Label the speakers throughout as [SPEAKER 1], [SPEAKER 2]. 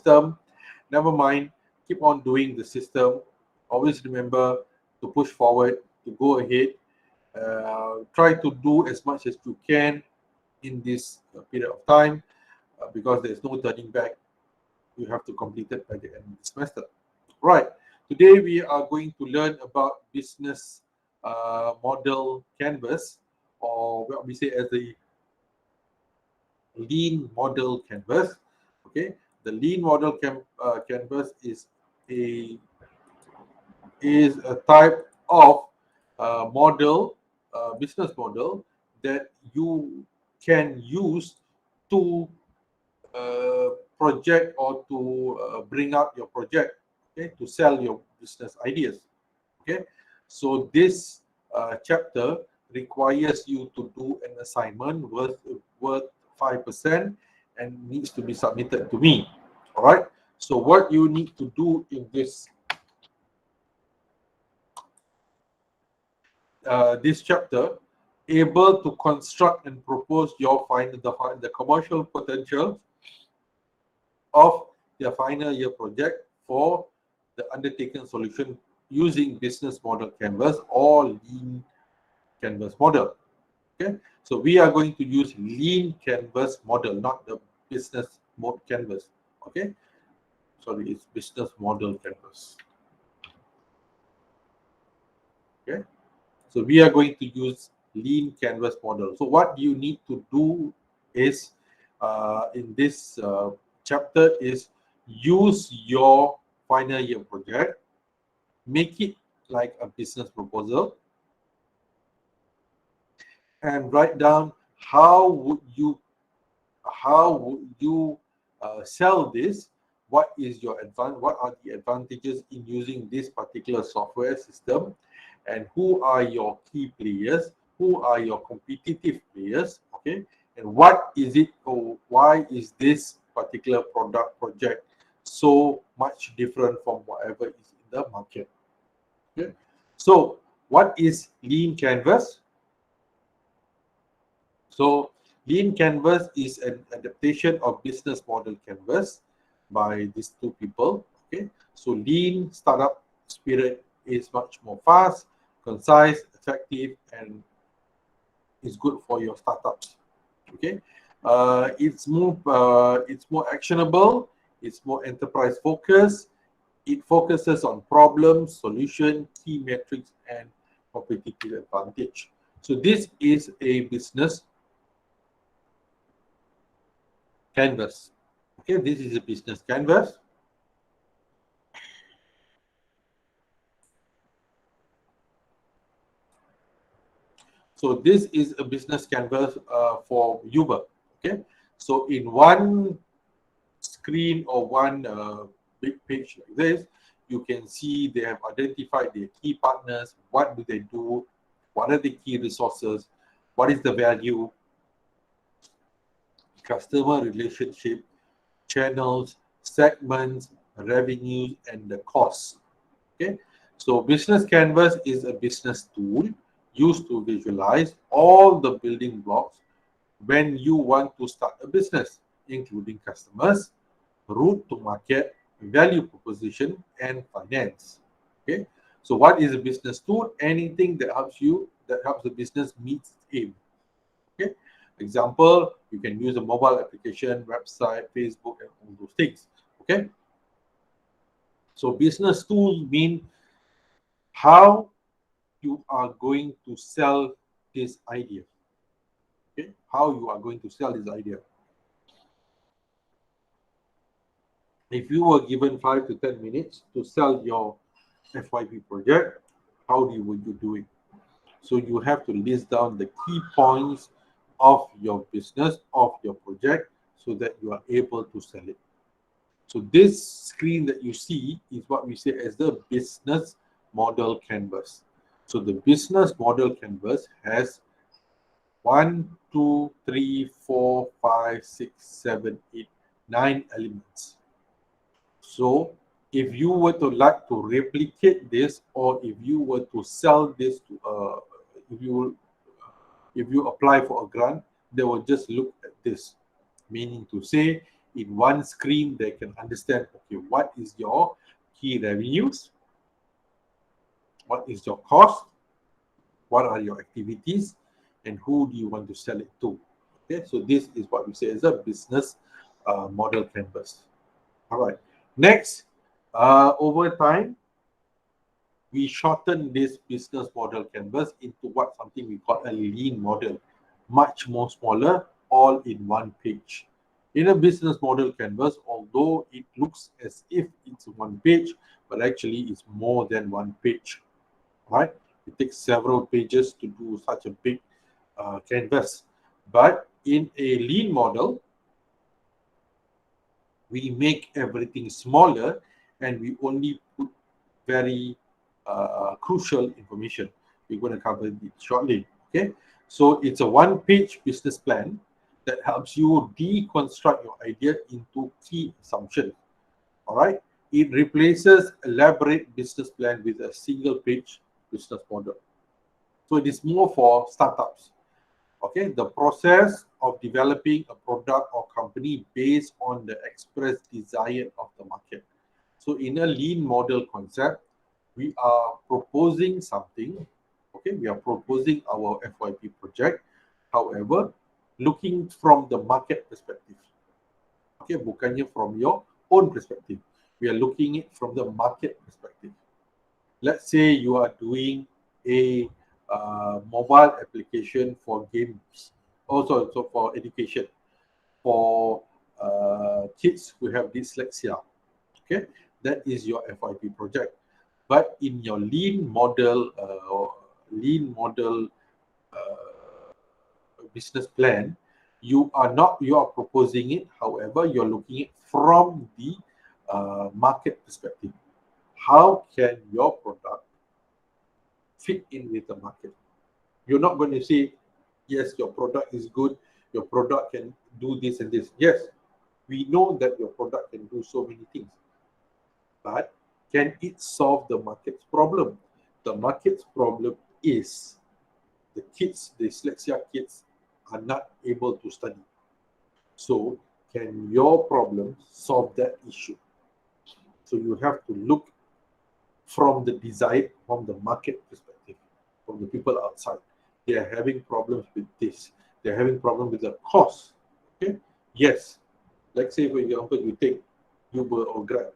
[SPEAKER 1] system. Never mind, keep on doing the system. Always remember to push forward, to go ahead. Try to do as much as you can in this period of time because there's no turning back. You have to complete it by the end of the semester. Right. Today we are going to learn about business model canvas, or what we say as the lean model canvas. Okay, the lean model canvas a is a type of model, business model that you can use to project or to bring out your project, okay, to sell your business ideas. Okay, so this chapter requires you to do an assignment worth 5% and needs to be submitted to me. All right, so what you need to do in this chapter, able to construct and propose your the commercial potential of their final year project for the undertaken solution using business model canvas or lean canvas model. Okay, so we are going to use lean canvas model, not the business mode canvas. Okay, sorry, it's business model canvas. Okay, so we are going to use lean canvas model. So what you need to do is in this chapter is use your final year project, make it like a business proposal, and write down how would you sell this. What is your what are the advantages in using this particular software system, and who are your key players, who are your competitive players, okay, and what is it, or why is this particular project so much different from whatever is in the market. Okay, so what is lean canvas? So lean canvas is an adaptation of business model canvas by these two people. Okay, so lean startup spirit is much more fast, concise, effective, and is good for your startups. Okay, it's more actionable, it's more enterprise focused. It focuses on problems, solution, key metrics, and competitive advantage. So this is a business canvas. Okay, this is a business canvas. So this is a business canvas for Uber. Okay, so in one screen or one big page like this, you can see they have identified their key partners. What do they do? What are the key resources? What is the value? Customer relationship, channels, segments, revenues, and the costs. Okay, so business canvas is a business tool used to visualize all the building blocks when you want to start a business, including customers, route to market, value proposition, and finance. Okay, so what is a business tool? Anything that helps the business meet its aim. Okay, example, you can use a mobile application, website, Facebook, and all those things. Okay, so business tools mean how you are going to sell this idea. Okay, how you are going to sell this idea. If you were given 5 to 10 minutes to sell your FYP project, how would you do it? So you have to list down the key points of your business, of your project, so that you are able to sell it. So this screen that you see is what we say as the business model canvas. So the business model canvas has 1, 2, 3, 4, 5, 6, 7, 8, 9 elements. So if you were to like to replicate this, or if you were to sell this to if you apply for a grant, they will just look at this. Meaning to say, in one screen. They can understand, okay, what is your key revenues, what is your cost, what are your activities, and who do you want to sell it to. Okay, so this is what we say is a business model canvas. All right. Next, over time, we shorten this business model canvas into what something we call a lean model, much more smaller, all in one page. In a business model canvas, although it looks as if it's one page, but actually it's more than one page, right? It takes several pages to do such a big canvas. But in a lean model, we make everything smaller and we only put very crucial information. We're going to cover it shortly. Okay, so it's a one-page business plan that helps you deconstruct your idea into key assumptions. All right, it replaces elaborate business plan with a single-page business model. So it is more for startups. Okay, the process of developing a product or company based on the express desire of the market. So in a lean model concept, we are proposing something. Okay, we are proposing our FYP project. However, looking from the market perspective. Okay, bukannya from your own perspective. We are looking it from the market perspective. Let's say you are doing a mobile application for games, also so for education, for kids who have dyslexia. Okay, that is your FYP project. But in your lean model business plan, you are proposing it. However, you're looking at from the market perspective. How can your product fit in with the market? You're not going to say, yes, your product is good, your product can do this and this. Yes, we know that your product can do so many things, but can it solve the market's problem? The market's problem is the kids, the dyslexia kids, are not able to study. So can your problem solve that issue? So you have to look from the desire, from the market perspective, from the people outside. They are having problems with this. They're having problems with the cost. Okay. Yes. Let's say, for example, you take Uber or Grab.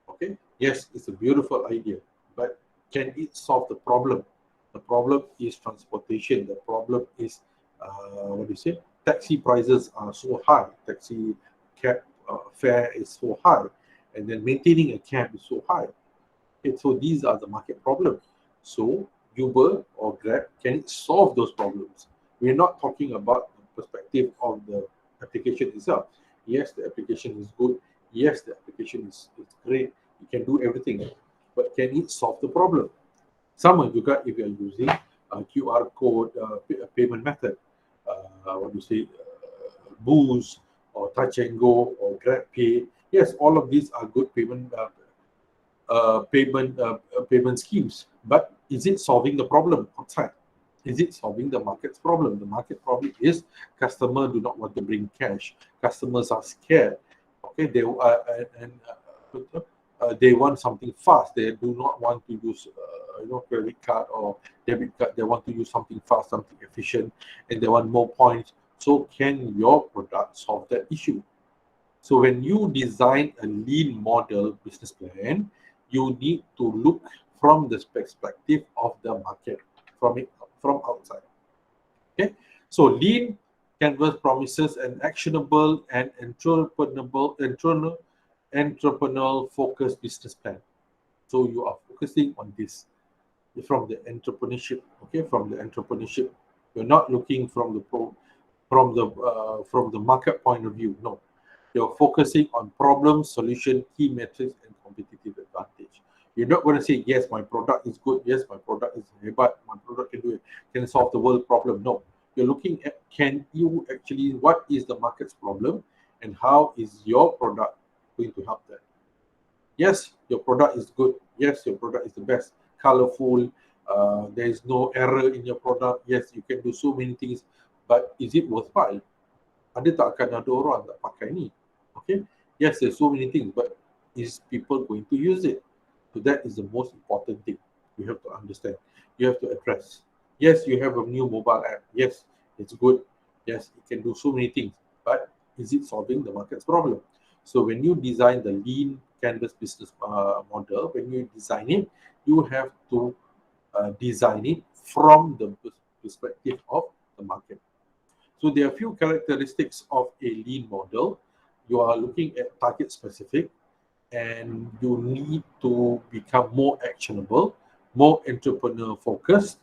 [SPEAKER 1] Okay. Yes, it's a beautiful idea, but can it solve the problem? The problem is transportation. The problem is, what do you say? Taxi prices are so high. Taxi cab fare is so high. And then maintaining a cab is so high. Okay, so these are the market problems. So Uber or Grab, can it solve those problems? We're not talking about the perspective of the application itself. Yes, the application is good. Yes, the application is great. It can do everything. But can it solve the problem? Sama juga if you are using QR code payment method, what do you say, Boost or Touch and Go or Grab Pay. Yes, all of these are good payment schemes. But is it solving the problem outside? Is it solving the market's problem? The market problem is customers do not want to bring cash. Customers are scared. Okay, they want something fast. They do not want to use credit card or debit card. They want to use something fast, something efficient, and they want more points. So can your product solve that issue? So when you design a lean model business plan, you need to look from the perspective of the market, from outside. Okay, so lean canvas promises an actionable and entrepreneurial focused business plan. So you are focusing on this from the entrepreneurship. Okay, from the entrepreneurship, you're not looking from the market point of view. No, you're focusing on problem, solution, key metrics, and competitive advantage. You're not going to say, yes, my product is good. Yes, my product is hebat. My product can do it, can solve the world problem. No, you're looking at, can you actually, what is the market's problem and how is your product going to help that? Yes, your product is good. Yes, your product is the best. Colorful. There is no error in your product. Yes, you can do so many things. But is it worthwhile? Ada tak akan ada orang tak pakai ni? Okay, yes, there's so many things, but is people going to use it? So that is the most important thing you have to understand. You have to address. Yes, you have a new mobile app. Yes, it's good. Yes, it can do so many things, but is it solving the market's problem? So when you design the lean canvas business model, when you design it, you have to design it from the perspective of the market. So there are a few characteristics of a lean model. You are looking at target specific, and you need to become more actionable, more entrepreneur focused,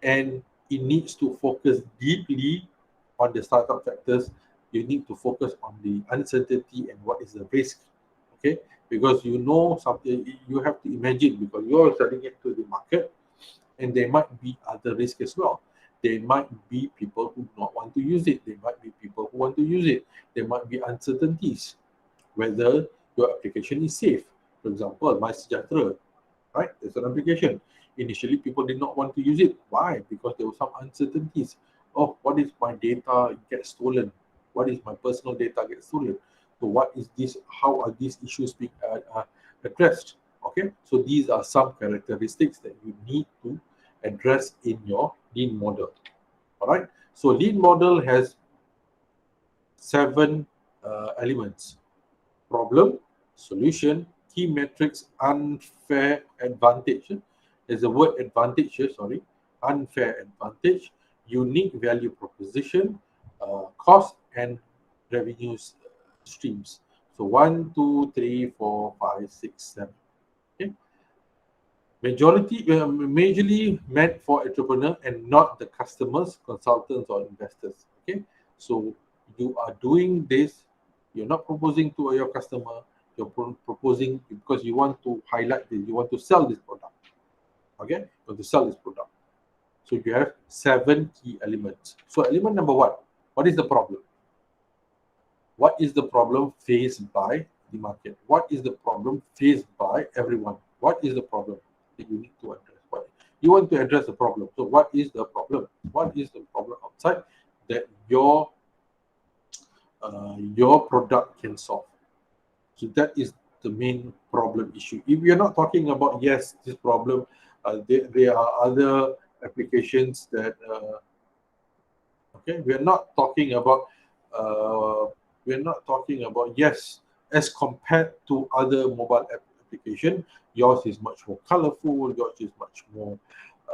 [SPEAKER 1] and it needs to focus deeply on the startup factors. You need to focus on the uncertainty and what is the risk. Okay, because you know something, you have to imagine, because you're selling it to the market, and there might be other risks as well. There might be people who do not want to use it. There might be people who want to use it. There might be uncertainties whether your application is safe. For example, My Sejahtera, right? There's an application. Initially, people did not want to use it. Why? Because there were some uncertainties. Oh, what if my data gets stolen? What if my personal data gets stolen? So what is this? How are these issues being addressed? Okay, so these are some characteristics that you need to address in your lean model. All right. So lean model has 7 elements: problem, solution, key metrics, unfair advantage. There's a word advantage here, sorry. Unfair advantage, unique value proposition, cost, and revenue streams. So 1, 2, 3, 4, 5, 6, 7. Okay. Majorly meant for entrepreneur and not the customers, consultants, or investors. Okay, so you are doing this. You're not proposing to your customer. You're proposing because you want to highlight this. You want to sell this product. Okay, you want to sell this product. So you have 7 key elements. So element number 1, what is the problem? What is the problem faced by the market? What is the problem faced by everyone? What is the problem that you need to address? What you want to address the problem. So what is the problem? What is the problem outside that your product can solve? So that is the main problem issue. If we are not talking about, yes, this problem, there are other applications that okay, uh, we're not talking about, yes, as compared to other mobile application, yours is much more colorful, yours is much more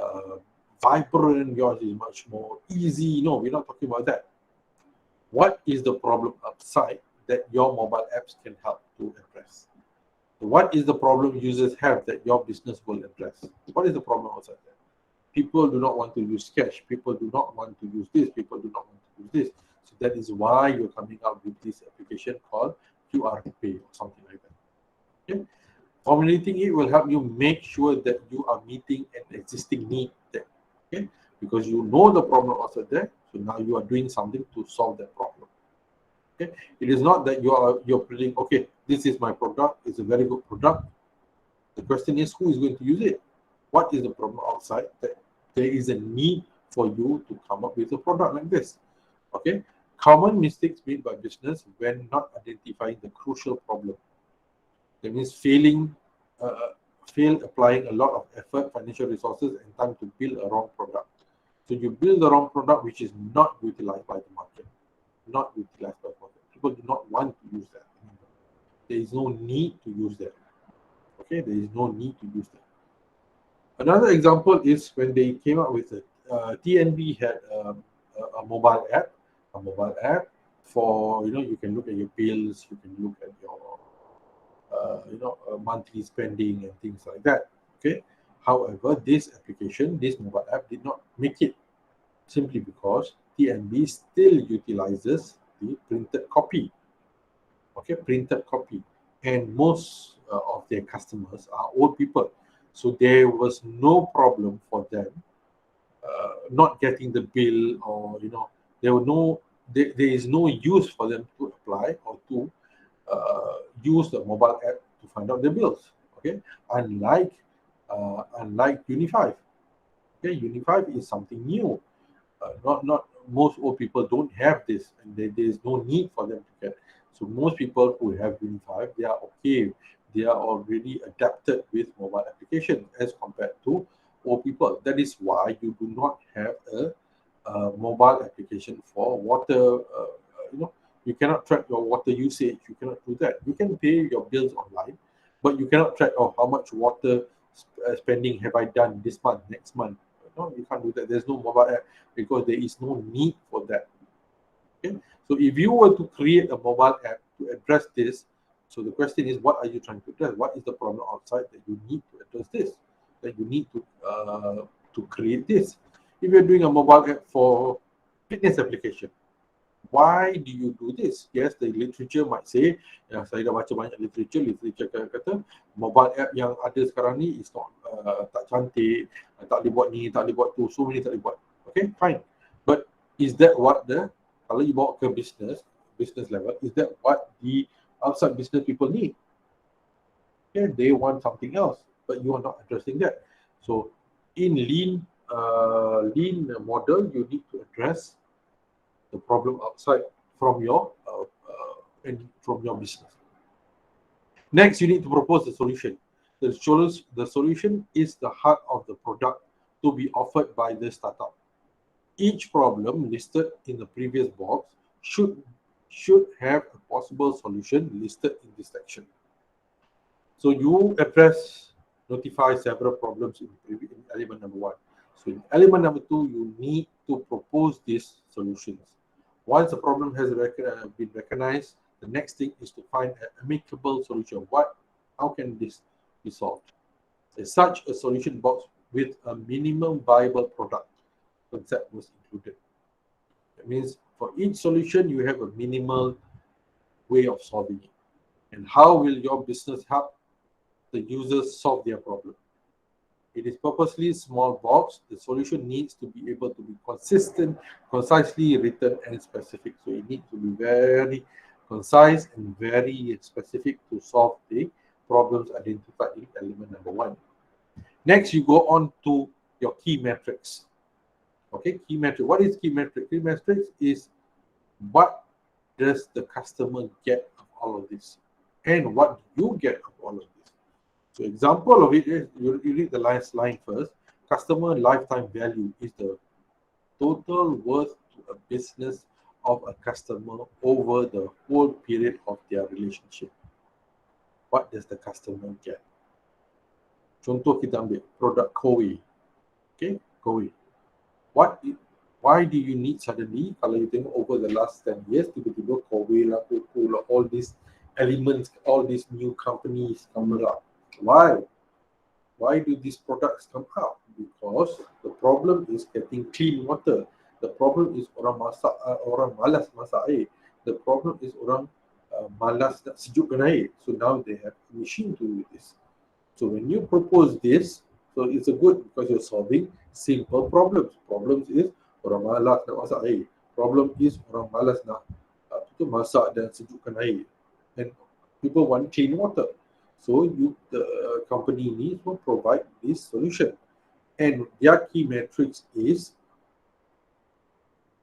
[SPEAKER 1] uh, vibrant, yours is much more easy. No, we're not talking about that. What is the problem outside that your mobile apps can help to address? What is the problem users have that your business will address? What is the problem outside there? People do not want to use cash. People do not want to use this. People do not want to use this. So that is why you're coming out with this application called QR Pay or something like that. Okay? Formulating it will help you make sure that you are meeting an existing need there. Okay? Because you know the problem outside there. So now you are doing something to solve that problem. Okay? It is not that you're putting, okay, this is my product. It's a very good product. The question is, who is going to use it? What is the problem outside that there is a need for you to come up with a product like this? Okay. Common mistakes made by business when not identifying the crucial problem. That means fail applying a lot of effort, financial resources, and time to build a wrong product. So you build the wrong product which is not utilized by the market. Not utilized by the market. People do not want to use that. There is no need to use that. Okay, there is no need to use that. Another example is when they came up with it. TNB had a mobile app, for, you can look at your bills, you can look at your monthly spending and things like that. Okay. However, this application, this mobile app, did not make it simply because TNB still utilizes the printed copy. Okay, printed copy, and most of their customers are old people, so there was no problem for them not getting the bill, or there is no use for them to apply or to use the mobile app to find out the bills. Okay, unlike Unify. Okay, Unify is something new. Not most old people don't have this, and there is no need for them to get. So most people who have Win 5, they are okay. They are already adapted with mobile application as compared to old people. That is why you do not have a mobile application for water. You cannot track your water usage. You cannot do that. You can pay your bills online, but you cannot track how much water spending have I done this month, next month. No, you can't do that. There's no mobile app because there is no need for that. Okay? So if you were to create a mobile app to address this, so the question is, what are you trying to address? What is the problem outside that you need to address this? That you need to create this. If you're doing a mobile app for fitness application, why do you do this? Yes, the literature might say, saya dah baca banyak literature kata mobile app yang ada sekarang ni is not tak cantik, tak boleh buat ni, tak boleh buat tu, so many tak boleh buat. Okay, fine. But is that what kalau you bawa ke business level, is that what the outside business people need? Okay, they want something else, but you are not addressing that. So in lean model, you need to address the problem outside from your business. Next, you need to propose the solution. The solution is the heart of the product to be offered by the startup. Each problem listed in the previous box should have a possible solution listed in this section. So you notify several problems in element number 1. So in element number 2, you need to propose these solutions. Once a problem has been recognized, the next thing is to find an amicable solution. How can this be solved? Such a solution box with a minimum viable product concept was included. That means for each solution, you have a minimal way of solving it. And how will your business help the users solve their problem? It is purposely small box. The solution needs to be able to be consistent, concisely written, and specific. So it needs to be very concise and very specific to solve the problems identified in element number 1. Next, you go on to your key metrics. Okay, key metric. What is key metric? Key metrics is what does the customer get of all of this, and what do you get of all of this. So example of it is, you read the last line first. Customer lifetime value is the total worth to a business of a customer over the whole period of their relationship. What does the customer get? Contoh kita ambil produk Koei. Okay, Koei. Why do you need suddenly, kalau you tengok over the last 10 years, tiba-tiba Koei lah, Coco lah, all these elements, all these new companies come up. Why? Why do these products come out? Because the problem is getting clean water. The problem is orang malas masak air. The problem is orang malas nak sejukkan air. So now they have a machine to do this. So when you propose this, so it's a good because you're solving simple problems. Problems is orang malas nak masak air. Problem is orang malas nak masak dan sejukkan air. And people want clean water. So the company needs to provide this solution. And their key metrics is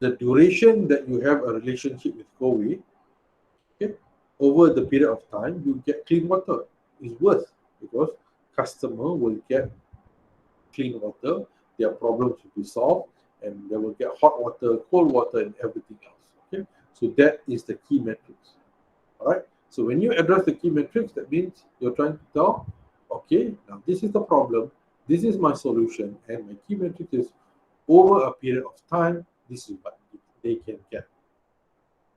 [SPEAKER 1] the duration that you have a relationship with Koei. Okay, over the period of time, you get clean water. It's worth because customer will get clean water, their problems will be solved, and they will get hot water, cold water, and everything else. Okay, so that is the key metrics. All right. So when you address the key metrics, that means you're trying to tell, okay, now this is the problem, this is my solution, and my key metric is over a period of time, this is what they can get.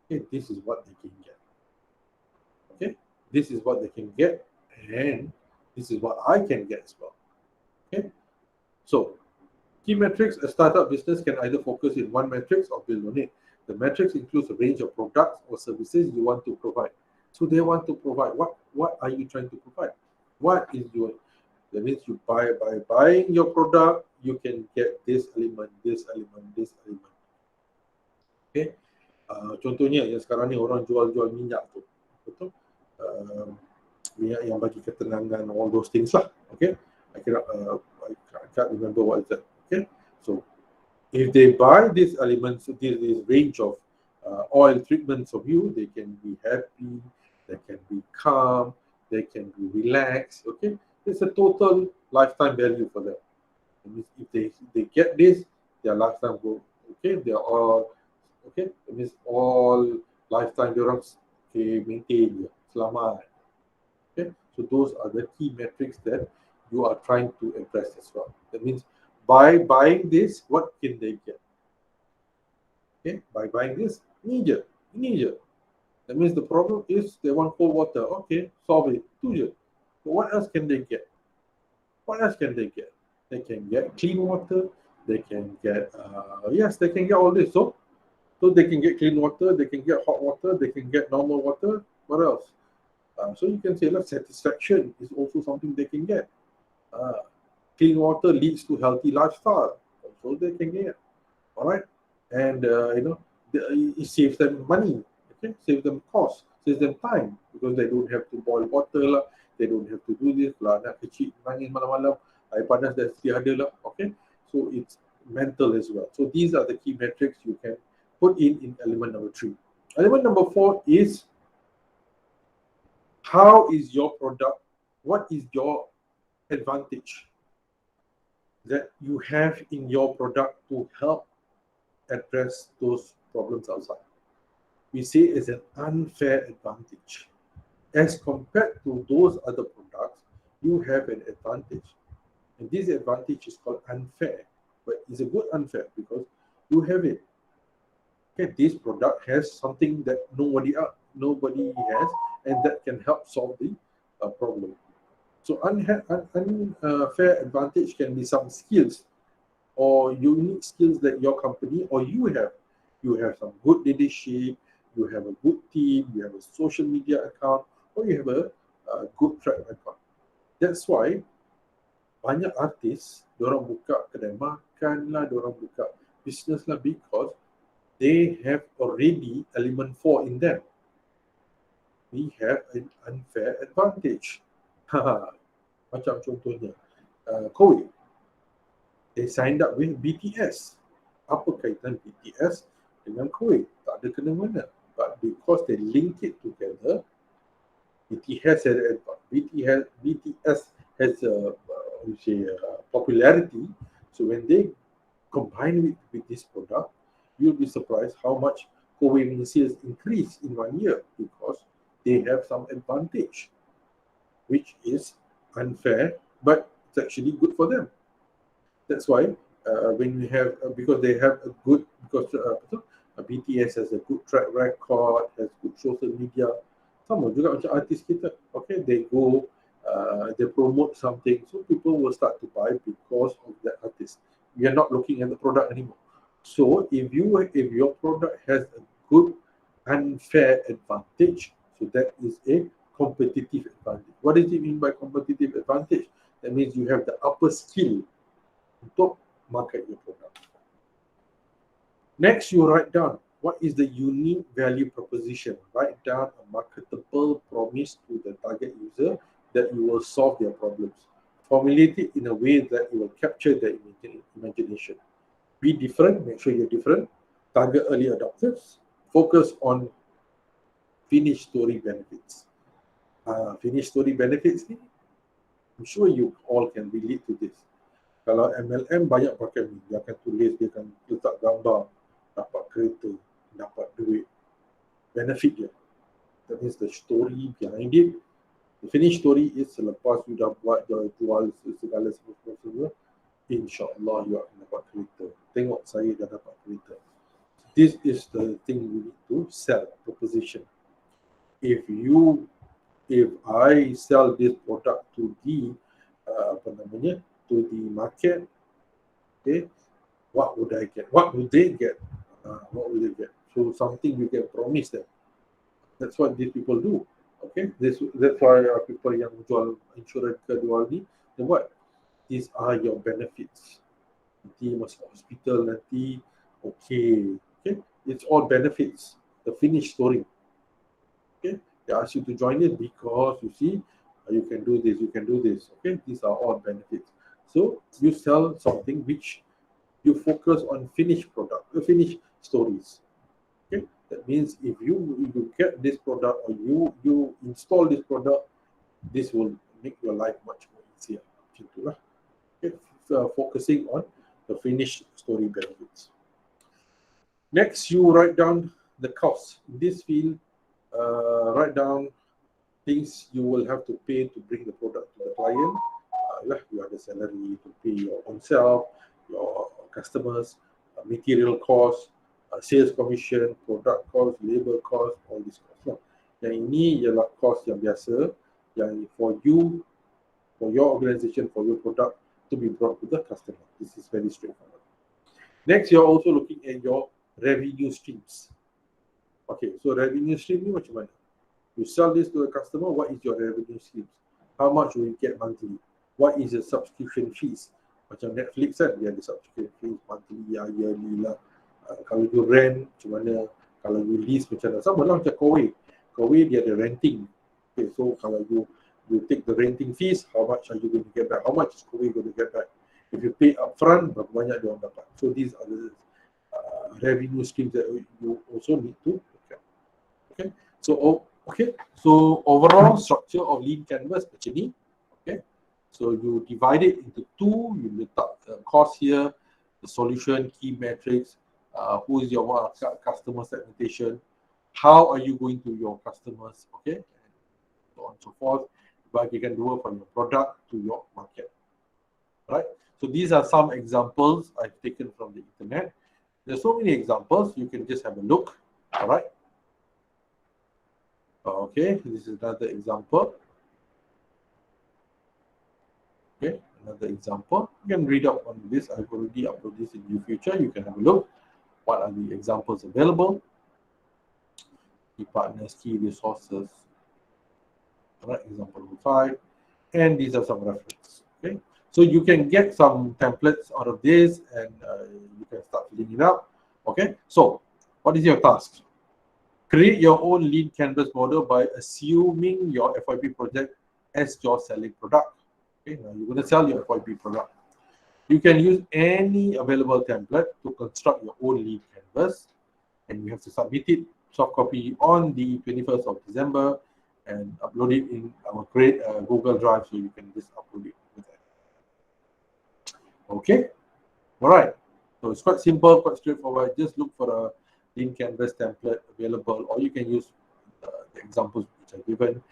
[SPEAKER 1] Okay, this is what they can get. Okay, this is what they can get, and this is what I can get as well. Okay, so key metrics, a startup business can either focus in one metrics or build on it. The metrics includes a range of products or services you want to provide. So they want to provide, what are you trying to provide? What is your, that means you by buying your product, you can get this element, this element, this element. Okay, contohnya yang sekarang ni orang jual minyak tu, betul? Minyak yang bagi ketenangan, all those things lah. Okay, I can't remember what is that. Okay, so if they buy these elements, this range of oil treatments of you, they can be happy, they can be calm, they can be relaxed. Okay, it's a total lifetime value for them. That means if they get this, their lifetime go okay. They're all okay. That means all lifetime they okay maintain je, selamat. Okay, so those are the key metrics that you are trying to address as well. That means by buying this, what can they get? Okay, by buying this, ini je, ini je. That means the problem is they want cold water. Okay, solve it. Tu je. But what else can they get? What else can they get? They can get clean water. They can get yes, they can get all this. So they can get clean water. They can get hot water. They can get normal water. What else? So you can say, look, satisfaction is also something they can get. Clean water leads to healthy lifestyle. So they can get. All right, and it saves them money. Okay, saves them cost, saves them time because they don't have to boil water lah. They don't have to do this lah. Anak kecil nangis malam-malam, air panas dah ada lah. Okay, so it's mental as well. So these are the key metrics you can put in element number 3. Element number 4 is how is your product? What is your advantage that you have in your product to help address those problems outside? We say it's an unfair advantage. As compared to those other products, you have an advantage. And this advantage is called unfair. But it's a good unfair because you have it. Okay, this product has something that nobody has, and that can help solve the problem. So unfair advantage can be some skills or unique skills that your company or you have. You have some good leadership, you have a good team, you have a social media account, or you have a good track record. That's why banyak artis, diorang buka kedai makan lah, diorang buka business lah, because they have already element 4 in them. We have an unfair advantage. Macam contohnya, Kowe, they signed up with BTS. Apa kaitan BTS dengan Kowe? Tak ada kena-mena. But because they link it together, BTS has a popularity. So when they combine with this product, you'll be surprised how much Kowe sales increase in 1 year because they have some advantage, which is unfair, but it's actually good for them. That's why when we have because they have a good BTS has a good track record, has good social media. Sama juga macam artis kita. Okay, they go, they promote something, so people will start to buy because of that artist. We are not looking at the product anymore. So if your product has a good unfair advantage, so that is a competitive advantage. What does it mean by competitive advantage? That means you have the upper skill untuk market your product. Next, you write down what is the unique value proposition. Write down a marketable promise to the target user that you will solve their problems. Formulate it in a way that you will capture their imagination. Be different, make sure you're different. Target early adopters. Focus on finished story benefits. Finished story benefits ni, I'm sure you all can relate to this. Kalau MLM banyak pakai ni, dia akan tulis, dia akan letak gambar, dapat kereta, dapat duit, benefit dia. That means the story behind it. The finished story is selepas you dah buat, dah jual segala semua, insyaAllah you akan dapat kereta. Tengok saya dah dapat kereta. This is the thing you need to sell, proposition. If I sell this product to the to the market, okay, what would I get? What would they get? What will they get? So something you can promise them. That's what these people do. Okay, that's why people yang jual insurans ke jual ni, then what? These are your benefits. Nanti masuk hospital nanti, okay, it's all benefits. The finished story. Okay, they ask you to join it because you see, you can do this, you can do this. Okay, these are all benefits. So you sell something which you focus on finished product, finished stories. Okay, That means if you get this product or you install this product, this will make your life much more easier. Okay. Focusing on the finished story benefits. Next, you write down the cost. In this field, write down things you will have to pay to bring the product to the client. You have the salary to pay your own self, your customers, material cost, sales commission, product cost, labor cost, all these costs. Yang ini ialah cost yang biasa yang for you, for your organization, for your product to be brought to the customer. This is very straightforward. Next, you're also looking at your revenue streams. Okay, so revenue stream ni macam mana? You sell this to a customer, what is your revenue streams? How much will you get monthly? What is the subscription fees? Macam Netflix kan, dia ada subscription fees monthly, yearly lah. Kalau you rent, macam mana? Kalau you lease, macam mana? Sama lah macam Kowei. Kowei dia ada renting. Okay, so kalau you take the renting fees, how much are you going to get back? How much is Kowei going to get back? If you pay upfront, berapa banyak dia orang dapat? So these are the revenue streams that you also need to look at. Okay, so overall structure of lean canvas macam ni. Okay, so you divide it into two. You letak the cost here, the solution, key metrics, who is your customer segmentation, how are you going to your customers, okay, and so on and so forth. Bagikan dua from your product to your market. Right. So these are some examples I've taken from the internet. There's so many examples. You can just have a look. All right. Okay, this is another example. Okay, another example. You can read up on this. I've already uploaded this in the future. You can have a look. What are the examples available? Key partners, key resources. All right, example 5. And these are some references. Okay, so you can get some templates out of this and you can start filling it up. Okay, so what is your task? Create your own lean canvas model by assuming your FYP project as your selling product. Okay, now you're going to sell your FYP product. You can use any available template to construct your own lean canvas, and you have to submit it, soft copy, on the 21st of December and upload it in our great Google Drive, so you can just upload it with that. Okay, all right. So it's quite simple, quite straightforward. Just look for a lean canvas template available, or you can use the examples which are given,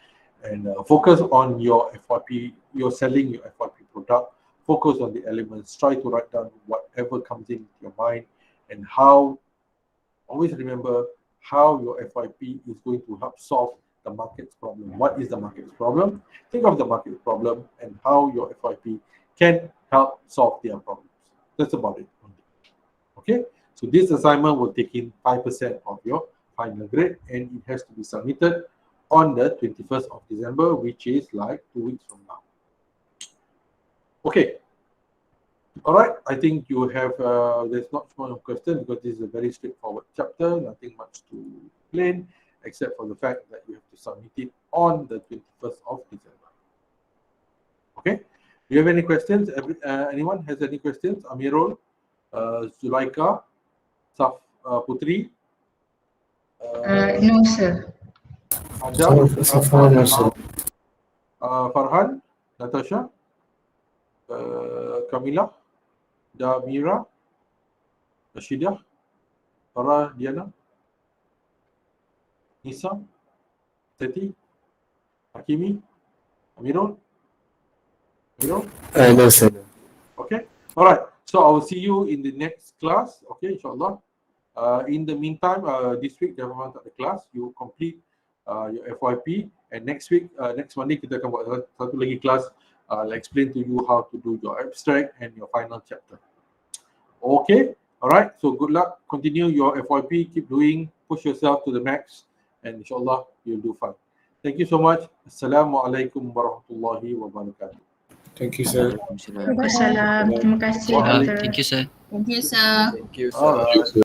[SPEAKER 1] and focus on your FYP. You're selling your FYP product. Focus on the elements. Try to write down whatever comes into your mind, and how. Always remember how your FYP is going to help solve the market's problem. What is the market's problem? Think of the market's problem and how your FYP can help solve their problems. That's about it. Okay. So this assignment will take in 5% of your final grade, and it has to be submitted on the 21st of December, which is like 2 weeks from now. Okay. All right. I think you have, there's not much more question because this is a very straightforward chapter. Nothing much to explain except for the fact that you have to submit it on the 21st of December. Okay. Do you have any questions? Anyone has any questions? Amirul, Zulaika, Putri?
[SPEAKER 2] No, sir.
[SPEAKER 1] Adam? No, sir. Farhan? Natasha? Kamila? Damira? Rashidah? Farah? Diana? Nisa? Teti? Hakimi? Amirul? Amirul?
[SPEAKER 3] No, sir.
[SPEAKER 1] Okay. All right. So I will see you in the next class. Okay, inshallah. In the meantime, this week jangan tak ada class. You complete your FYP, and next week, next Monday kita akan buat satu lagi class. I'll explain to you how to do your abstract and your final chapter. Okay. All right. So good luck. Continue your FYP. Keep doing. Push yourself to the max, and inshallah you'll do fine. Thank you so much. Assalamualaikum warahmatullahi wabarakatuh.
[SPEAKER 3] Thank you, sir.
[SPEAKER 2] Waalaikumsalam. Terima kasih, doktor.
[SPEAKER 4] Thank you, sir.
[SPEAKER 2] Thank you, sir.
[SPEAKER 1] All right.